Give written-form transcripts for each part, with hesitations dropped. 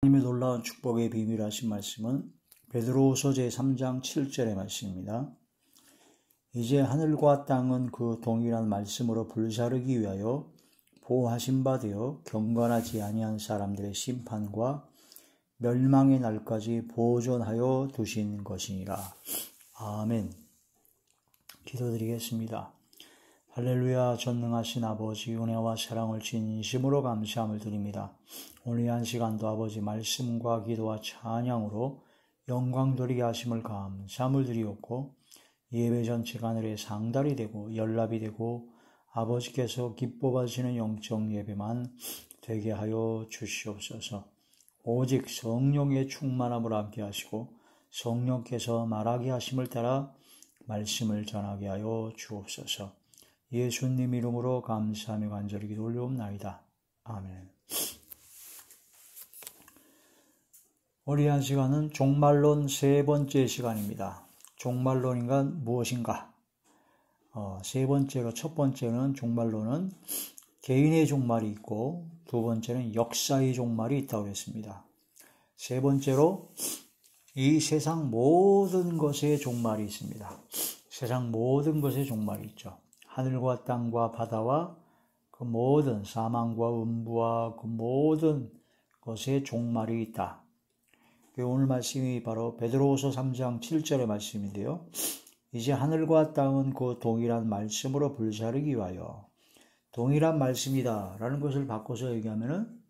하나님의 놀라운 축복의 비밀 하신 말씀은 베드로후서 제3장 7절의 말씀입니다. 이제 하늘과 땅은 그 동일한 말씀으로 불사르기 위하여 보호하신 바 되어 경건하지 아니한 사람들의 심판과 멸망의 날까지 보존하여 두신 것이니라. 아멘. 기도드리겠습니다. 할렐루야. 전능하신 아버지, 은혜와 사랑을 진심으로 감사함을 드립니다. 오늘 이 한 시간도 아버지 말씀과 기도와 찬양으로 영광 돌리게 하심을 감사함을 드리옵고, 예배 전체가 하늘의 상달이 되고 연락이 되고 아버지께서 기뻐 받으시는 영적 예배만 되게 하여 주시옵소서. 오직 성령의 충만함을 함께 하시고 성령께서 말하게 하심을 따라 말씀을 전하게 하여 주옵소서. 예수님 이름으로 감사하며 간절히 기도 올려옵나이다. 아멘. 우리 한 시간은 종말론 세 번째 시간입니다. 종말론인가 무엇인가? 세 번째로 첫 번째는 종말론은 개인의 종말이 있고 두 번째는 역사의 종말이 있다고 했습니다. 세 번째로 이 세상 모든 것의 종말이 있습니다. 세상 모든 것의 종말이 있죠. 하늘과 땅과 바다와 그 모든 사망과 음부와 그 모든 것의 종말이 있다. 오늘 말씀이 바로 베드로후서 3장 7절의 말씀인데요. 이제 하늘과 땅은 그 동일한 말씀으로 불사르기 위하여, 동일한 말씀이다 라는 것을 바꿔서 얘기하면은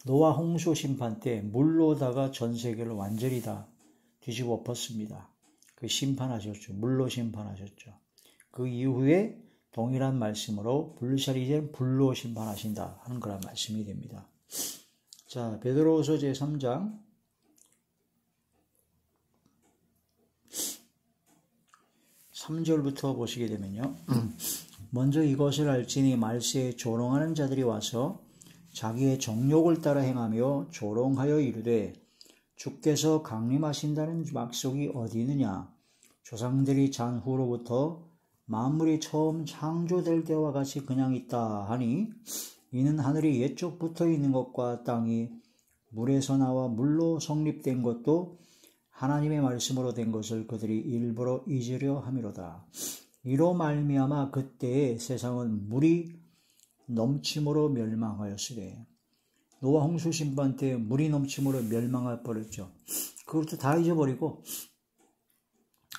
노아 홍수 심판 때 물로다가 전 세계를 완전히 다 뒤집어 엎었습니다. 그 심판하셨죠. 물로 심판하셨죠. 그 이후에 동일한 말씀으로 불사르기 불로 심판하신다 하는 그런 말씀이 됩니다. 자, 베드로후서 제3장 3절부터 보시게 되면요. 먼저 이것을 알지니 말세에 조롱하는 자들이 와서 자기의 정욕을 따라 행하며 조롱하여 이르되 주께서 강림하신다는 약속이 어디 있느냐? 조상들이 잔 후로부터 만물이 처음 창조될 때와 같이 그냥 있다 하니, 이는 하늘이 옛적부터 있는 것과 땅이 물에서 나와 물로 성립된 것도 하나님의 말씀으로 된 것을 그들이 일부러 잊으려 함이로다. 이로 말미암아 그때의 세상은 물이 넘침으로 멸망하였으되, 노아 홍수 심판 때 물이 넘침으로 멸망할 뻔했죠. 그것도 다 잊어버리고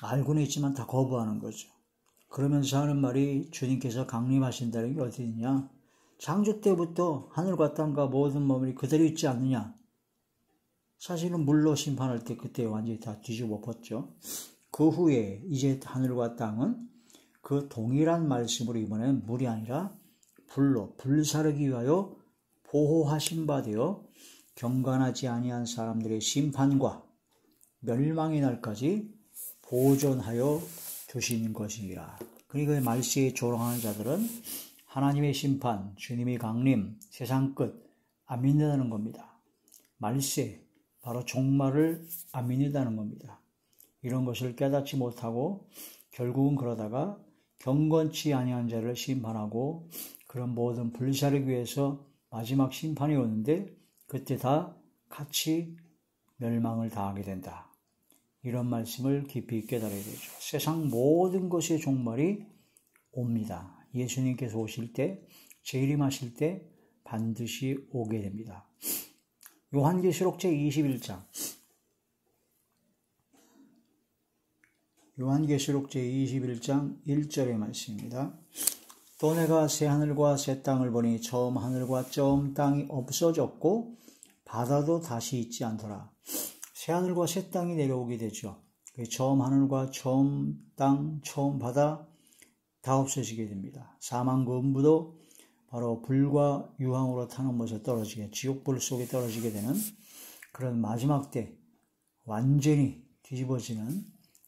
알고는 있지만 다 거부하는 거죠. 그러면서 하는 말이, 주님께서 강림하신다는 게 어디 있냐? 창조 때부터 하늘과 땅과 모든 만물이 그대로 있지 않느냐? 사실은 물로 심판할 때 그때 완전히 다 뒤집어 엎었죠. 그 후에 이제 하늘과 땅은 그 동일한 말씀으로 이번엔 물이 아니라 불로 불사르기 위하여 보호하신 바 되어 경건하지 아니한 사람들의 심판과 멸망의 날까지 보존하여 두신 것이라. 그러니까 말세에 조롱하는 자들은 하나님의 심판, 주님의 강림, 세상 끝 안 믿는다는 겁니다. 말세, 바로 종말을 안 믿는다는 겁니다. 이런 것을 깨닫지 못하고 결국은 그러다가 경건치 아니한 자를 심판하고 그런 모든 불사르기 위해서 마지막 심판이 오는데 그때 다 같이 멸망을 당하게 된다. 이런 말씀을 깊이 깨달아야 되죠. 세상 모든 것의 종말이 옵니다. 예수님께서 오실 때, 재림하실 때 반드시 오게 됩니다. 요한계시록 제21장 요한계시록 제21장 1절의 말씀입니다. 또 내가 새 하늘과 새 땅을 보니 처음 하늘과 처음 땅이 없어졌고 바다도 다시 있지 않더라. 새 하늘과 새 땅이 내려오게 되죠. 처음 하늘과 처음 땅, 처음 바다 다 없어지게 됩니다. 사망과 음부도 바로 불과 유황으로 타는 곳에 떨어지게, 지옥불 속에 떨어지게 되는 그런 마지막 때 완전히 뒤집어지는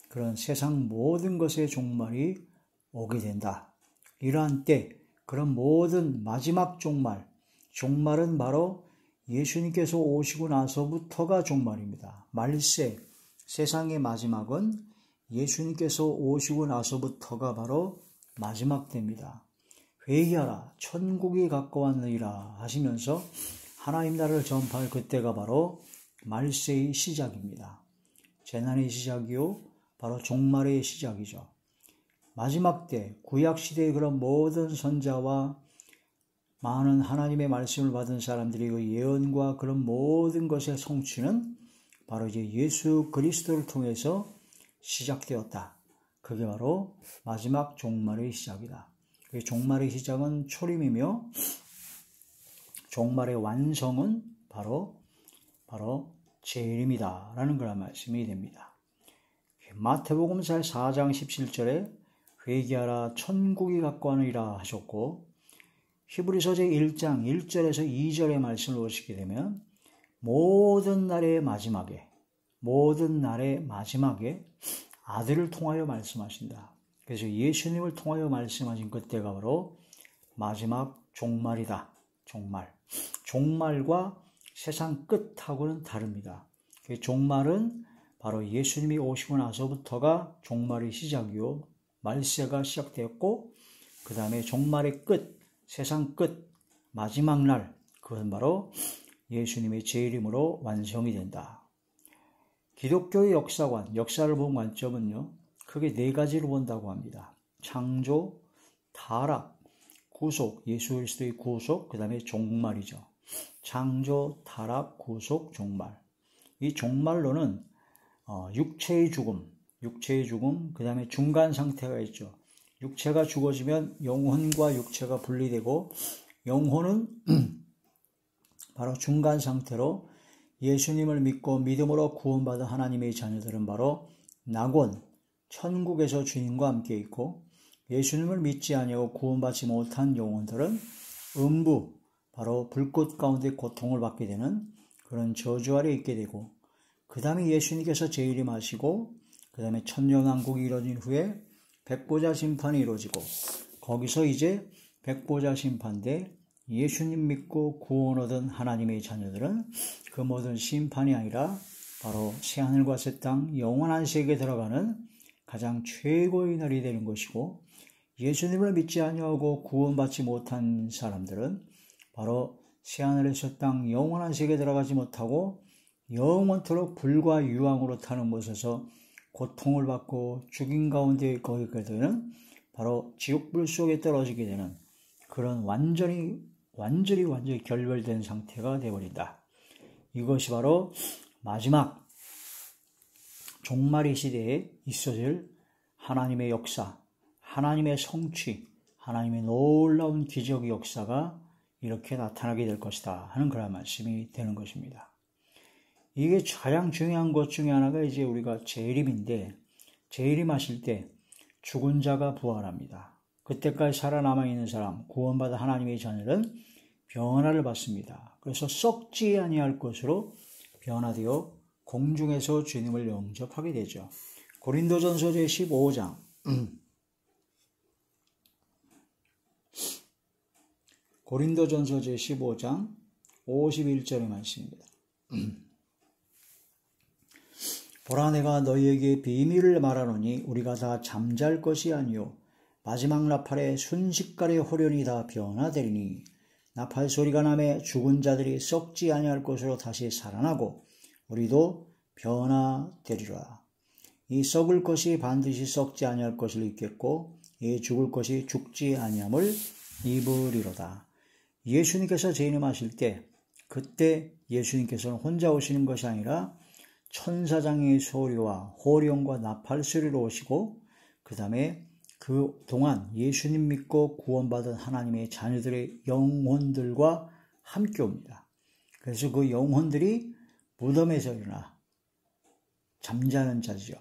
그런 세상 모든 것의 종말이 오게 된다. 이러한 때 그런 모든 마지막 종말은 바로 예수님께서 오시고 나서부터가 종말입니다. 말세, 세상의 마지막은 예수님께서 오시고 나서부터가 바로 마지막 때입니다. 회개하라, 천국이 가까웠느니라 하시면서 하나님 나라를 전파할 그때가 바로 말세의 시작입니다. 재난의 시작이요, 바로 종말의 시작이죠. 마지막 때 구약시대의 그런 모든 선자와 많은 하나님의 말씀을 받은 사람들이 그 예언과 그런 모든 것의 성취는 바로 이제 예수 그리스도를 통해서 시작되었다. 그게 바로 마지막 종말의 시작이다. 그 종말의 시작은 초림이며 종말의 완성은 바로 재림이다 라는 그런 말씀이 됩니다. 마태복음 4장 17절에 회개하라 천국이 가까우니라 하셨고, 히브리서 제1장 1절에서 2절의 말씀을 보시게 되면 모든 날의 마지막에 아들을 통하여 말씀하신다. 그래서 예수님을 통하여 말씀하신 그때가 바로 마지막 종말이다. 종말과 세상 끝하고는 다릅니다. 그 종말은 바로 예수님이 오시고 나서부터가 종말의 시작이요, 말세가 시작되었고, 그 다음에 종말의 끝, 세상 끝, 마지막 날, 그건 바로 예수님의 재림으로 완성이 된다. 기독교의 역사를 본 관점은요, 크게 4가지로 본다고 합니다. 창조, 타락, 구속, 예수 그리스도의 구속, 그 다음에 종말이죠. 창조, 타락, 구속, 종말. 이 종말로는 육체의 죽음, 그 다음에 중간 상태가 있죠. 육체가 죽어지면 영혼과 육체가 분리되고, 영혼은 바로 중간 상태로 예수님을 믿고 믿음으로 구원받은 하나님의 자녀들은 바로 낙원, 천국에서 주님과 함께 있고, 예수님을 믿지 아니하고 구원받지 못한 영혼들은 음부, 바로 불꽃 가운데 고통을 받게 되는 그런 저주 아래 있게 되고, 그 다음에 예수님께서 재림하시고, 그 다음에 천년왕국이 이루어진 후에 백보자 심판이 이루어지고, 거기서 이제 백보자 심판 때 예수님 믿고 구원 얻은 하나님의 자녀들은 그 모든 심판이 아니라 바로 새하늘과 새 땅 영원한 세계에 들어가는 가장 최고의 날이 되는 것이고, 예수님을 믿지 아니하고 구원받지 못한 사람들은 바로 새하늘의 새 땅 영원한 세계에 들어가지 못하고 영원토록 불과 유황으로 타는 곳에서 고통을 받고 죽임 가운데 거기게 되는 바로 지옥불 속에 떨어지게 되는 그런 완전히 결별된 상태가 되어버린다. 이것이 바로 마지막 종말의 시대에 있어질 하나님의 역사, 하나님의 성취, 하나님의 놀라운 기적의 역사가 이렇게 나타나게 될 것이다 하는 그런 말씀이 되는 것입니다. 이게 가장 중요한 것 중에 하나가 이제 우리가 재림인데, 재림하실 때 죽은 자가 부활합니다. 그때까지 살아남아 있는 사람, 구원받은 하나님의 자녀는 변화를 받습니다. 그래서 썩지 아니할 것으로 변화되어 공중에서 주님을 영접하게 되죠. 고린도전서 제15장 고린도전서 제15장 51절의 말씀입니다. 보라, 내가 너희에게 비밀을 말하노니 우리가 다 잠잘 것이 아니요 마지막 나팔에 순식간에 호련히 다 변화되리니, 나팔 소리가 나매 죽은 자들이 썩지 아니할 것으로 다시 살아나고 우리도 변화되리라. 이 썩을 것이 반드시 썩지 아니할 것을 입겠고, 이 죽을 것이 죽지 아니함을 입으리로다. 예수님께서 재림하실 때, 그때 예수님께서는 혼자 오시는 것이 아니라 천사장의 소리와 호령과 나팔 소리로 오시고, 그 다음에 그 동안 예수님 믿고 구원받은 하나님의 자녀들의 영혼들과 함께 옵니다. 그래서 그 영혼들이 무덤에서 일어나 잠자는 자죠.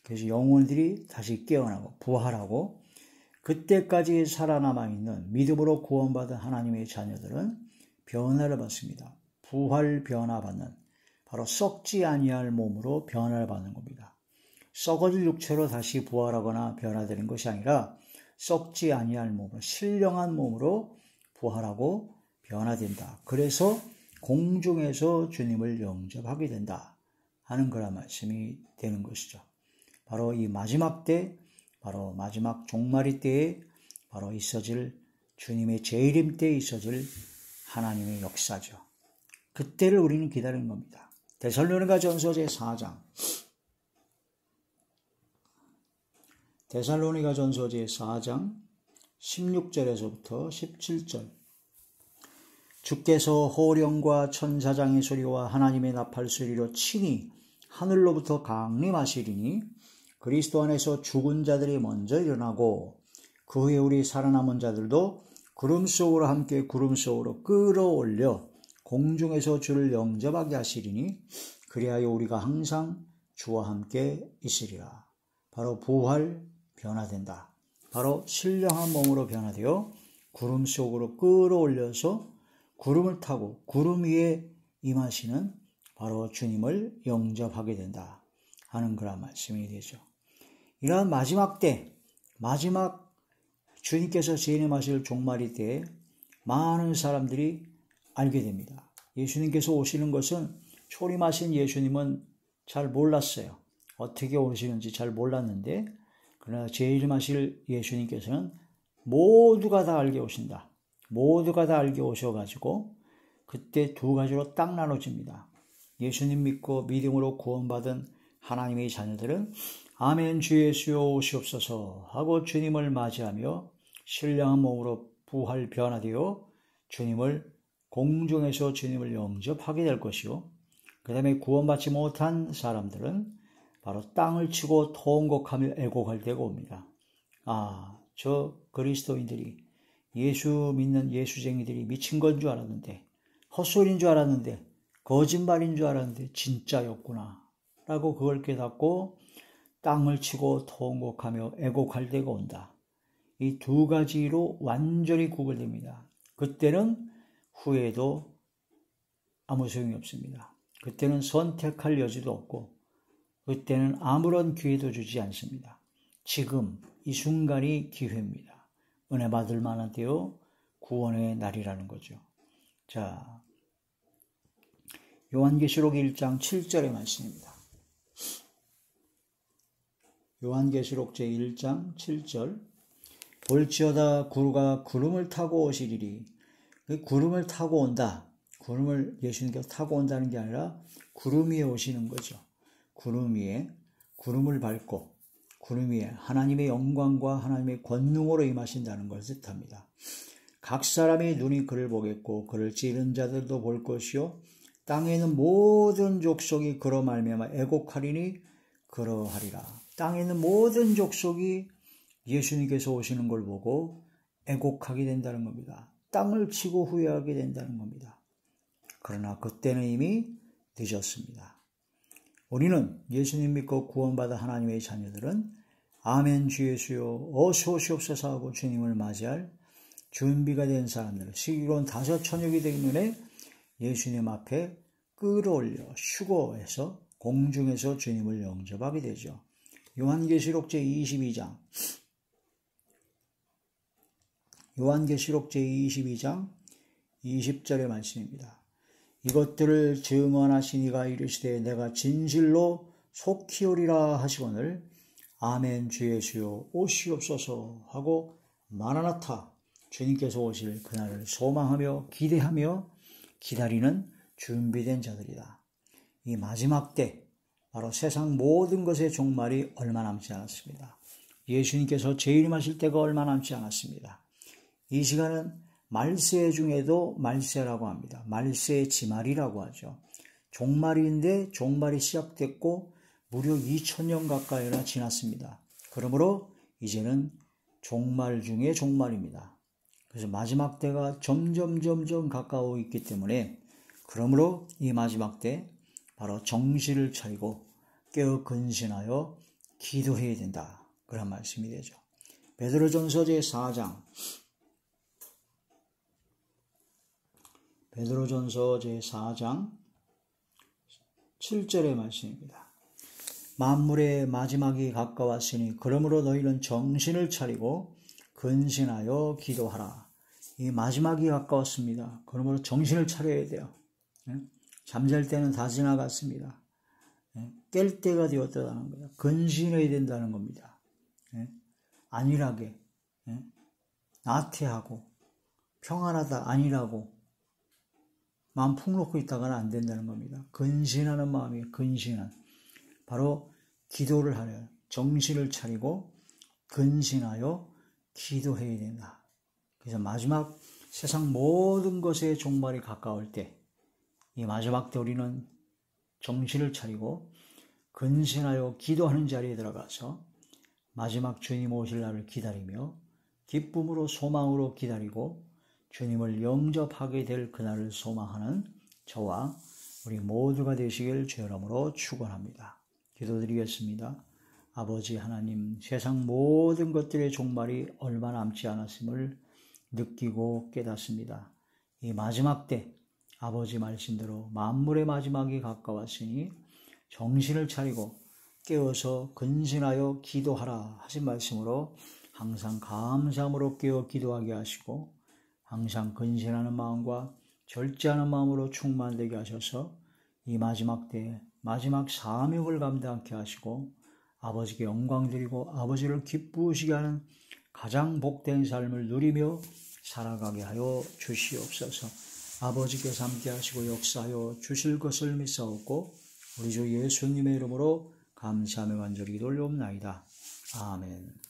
그래서 영혼들이 다시 깨어나고 부활하고, 그때까지 살아남아 있는 믿음으로 구원받은 하나님의 자녀들은 변화를 받습니다. 부활 변화 받는, 바로 썩지 아니할 몸으로 변화를 받는 겁니다. 썩어질 육체로 다시 부활하거나 변화되는 것이 아니라 썩지 아니할 몸으로, 신령한 몸으로 부활하고 변화된다. 그래서 공중에서 주님을 영접하게 된다 하는 그런 말씀이 되는 것이죠. 바로 이 마지막 때, 바로 마지막 종말의 때에 바로 있어질 주님의 재림 때에 있어질 하나님의 역사죠. 그때를 우리는 기다리는 겁니다. 데살로니가전서 제4장. 데살로니가전서 제4장 16절에서부터 17절. 주께서 호령과 천사장의 소리와 하나님의 나팔 소리로 친히 하늘로부터 강림하시리니 그리스도 안에서 죽은 자들이 먼저 일어나고 그 후에 우리 살아남은 자들도 구름 속으로 함께 구름 속으로 끌어올려 공중에서 주를 영접하게 하시리니 그리하여 우리가 항상 주와 함께 있으리라. 바로 부활 변화된다. 바로 신령한 몸으로 변화되어 구름 속으로 끌어올려서 구름을 타고 구름 위에 임하시는 바로 주님을 영접하게 된다 하는 그런 말씀이 되죠. 이러한 마지막 때, 마지막 주님께서 재림하실 종말이 때 많은 사람들이 알게 됩니다. 예수님께서 오시는 것은 초림하신 예수님은 잘 몰랐어요. 어떻게 오시는지 잘 몰랐는데 그러나 재림하실 예수님께서는 모두가 다 알게 오신다. 모두가 다 알게 오셔가지고 그때 두 가지로 딱 나눠집니다. 예수님 믿고 믿음으로 구원받은 하나님의 자녀들은 아멘 주 예수여 오시옵소서 하고 주님을 맞이하며 신령한 몸으로 부활 변화되어 주님을 공중에서 주님을 영접하게 될 것이요. 그 다음에 구원받지 못한 사람들은 바로 땅을 치고 통곡하며 애곡할 때가 옵니다. 아, 저 그리스도인들이 예수 믿는 예수쟁이들이 미친 건 줄 알았는데 헛소리인 줄 알았는데 거짓말인 줄 알았는데 진짜였구나 라고 그걸 깨닫고 땅을 치고 통곡하며 애곡할 때가 온다. 이 두 가지로 완전히 구별됩니다. 그때는 후회도 아무 소용이 없습니다. 그때는 선택할 여지도 없고 그때는 아무런 기회도 주지 않습니다. 지금 이 순간이 기회입니다. 은혜 받을 만한 때요 구원의 날이라는 거죠. 자, 요한계시록 1장 7절의 말씀입니다. 요한계시록 제1장 7절. 볼지어다 구루가 구름을 타고 오시리리. 구름을 타고 온다. 구름을 예수님께서 타고 온다는 게 아니라 구름 위에 오시는 거죠. 구름 위에 구름을 밟고 구름 위에 하나님의 영광과 하나님의 권능으로 임하신다는 것을 뜻합니다. 각 사람이 눈이 그를 보겠고 그를 찌른 자들도 볼 것이요 땅에 있는 모든 족속이 그로 말미암아 애곡하리니 그러하리라. 땅에 있는 모든 족속이 예수님께서 오시는 걸 보고 애곡하게 된다는 겁니다. 땅을 치고 후회하게 된다는 겁니다. 그러나 그때는 이미 늦었습니다. 우리는 예수님 믿고 구원받아 하나님의 자녀들은 아멘 주 예수여 어서 오시옵소서 하고 주님을 맞이할 준비가 된 사람들, 시기로운 5천육이 되기 전에 예수님 앞에 끌어올려 휴거해서 공중에서 주님을 영접하게 되죠. 요한계시록 제22장 요한계시록 제22장 20절의 말씀입니다. 이것들을 증언하신 이가 이르시되 내가 진실로 속히 오리라 하시거늘 아멘 주 예수여 오시옵소서 하고 마라나타 주님께서 오실 그날을 소망하며 기대하며 기다리는 준비된 자들이다. 이 마지막 때 바로 세상 모든 것의 종말이 얼마 남지 않았습니다. 예수님께서 재림하실 때가 얼마 남지 않았습니다. 이 시간은 말세 중에도 말세라고 합니다. 말세의 지말이라고 하죠. 종말인데 종말이 시작됐고 무려 2000년 가까이나 지났습니다. 그러므로 이제는 종말 중에 종말입니다. 그래서 마지막 때가 점점 가까워 있기 때문에 그러므로 이 마지막 때 바로 정신을 차리고 깨어 근신하여 기도해야 된다. 그런 말씀이 되죠. 베드로전서 제4장 베드로전서 제4장 7절의 말씀입니다. 만물의 마지막이 가까웠으니 그러므로 너희는 정신을 차리고 근신하여 기도하라. 이 마지막이 가까웠습니다. 그러므로 정신을 차려야 돼요. 잠잘 때는 다 지나갔습니다. 깰 때가 되었다는 거예요. 근신해야 된다는 겁니다. 안일하게 나태하고 평안하다 아니라고 마음 푹 놓고 있다가는 안 된다는 겁니다. 근신하는 마음이에요. 근신한. 바로 기도를 하려 정신을 차리고 근신하여 기도해야 된다. 그래서 마지막 세상 모든 것의 종말이 가까울 때 이 마지막 때 우리는 정신을 차리고 근신하여 기도하는 자리에 들어가서 마지막 주님 오실 날을 기다리며 기쁨으로 소망으로 기다리고 주님을 영접하게 될 그날을 소망하는 저와 우리 모두가 되시길 주의 이름으로 축원합니다. 기도드리겠습니다. 아버지 하나님, 세상 모든 것들의 종말이 얼마 남지 않았음을 느끼고 깨닫습니다. 이 마지막 때 아버지 말씀대로 만물의 마지막이 가까웠으니 정신을 차리고 깨어서 근신하여 기도하라 하신 말씀으로 항상 감사함으로 깨어 기도하게 하시고 항상 근신하는 마음과 절제하는 마음으로 충만되게 하셔서 이 마지막 때 마지막 사명을 감당케 하시고 아버지께 영광 드리고 아버지를 기쁘시게 하는 가장 복된 삶을 누리며 살아가게 하여 주시옵소서. 아버지께서 함께 하시고 역사하여 주실 것을 믿사옵고 우리 주 예수님의 이름으로 감사하며 간절히 기도 올려옵나이다. 아멘.